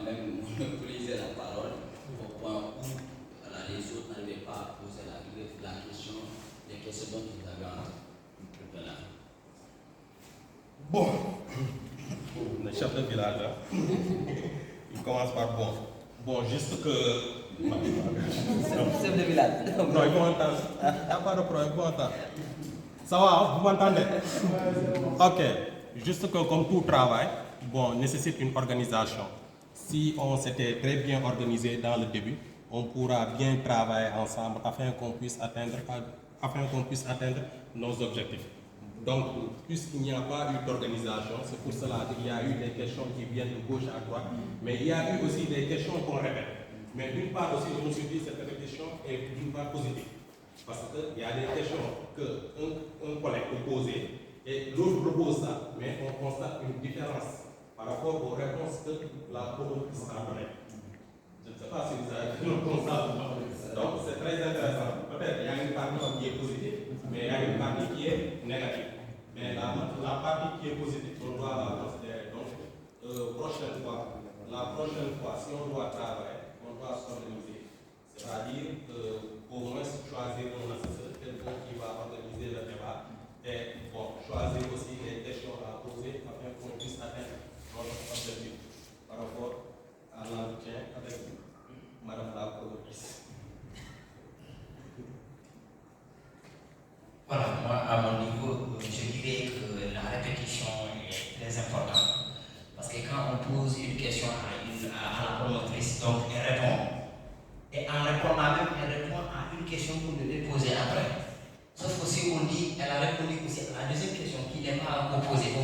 quand même monopoliser la parole au point où les autres n'arrivaient pas à poser la question, les questions dont vous avez en là. Bon, le chef de village, il commence par bon. Bon, juste que. Chef de village. Non, ils vont entendre. Il n'y a pas de problème, ils vont entendre. Ça va, vous m'entendez? Ok. Juste que comme tout travail, bon, nécessite une organisation. Si on s'était très bien organisé dans le début, on pourra bien travailler ensemble afin qu'on puisse atteindre nos objectifs. Donc, puisqu'il n'y a pas eu d'organisation, c'est pour cela qu'il y a eu des questions qui viennent de gauche à droite, mais il y a eu aussi des questions qu'on répète. Mais d'une part aussi, je me suis dit que cette répétition est d'une part positive. Parce qu'il y a des questions qu'un collègue peut poser et l'autre propose ça, mais on constate une différence par rapport aux réponses que la proposition a données. Je ne sais pas si vous avez le constat. Donc c'est très intéressant. Peut-être qu'il y a une partie qui est positive, mais il y a une partie qui est négative. Mais la partie qui est positive, on doit la considérer. Donc, la prochaine fois, si on doit travailler, on doit s'organiser. C'est-à-dire au moins choisir un assesseur, quelqu'un qui va organiser le débat, et bon, choisir aussi les questions à poser afin qu'on puisse atteindre notre objectif par rapport à l'entretien avec Madame la Productrice. Voilà, moi à mon niveau, je dirais que la répétition est très importante. Parce que quand on pose une question à la promotrice, donc elle répond. Et en répondant même, elle répond à une question qu'on devait poser après. Sauf que si on dit, elle a répondu aussi à la deuxième question qui n'est pas encore posée.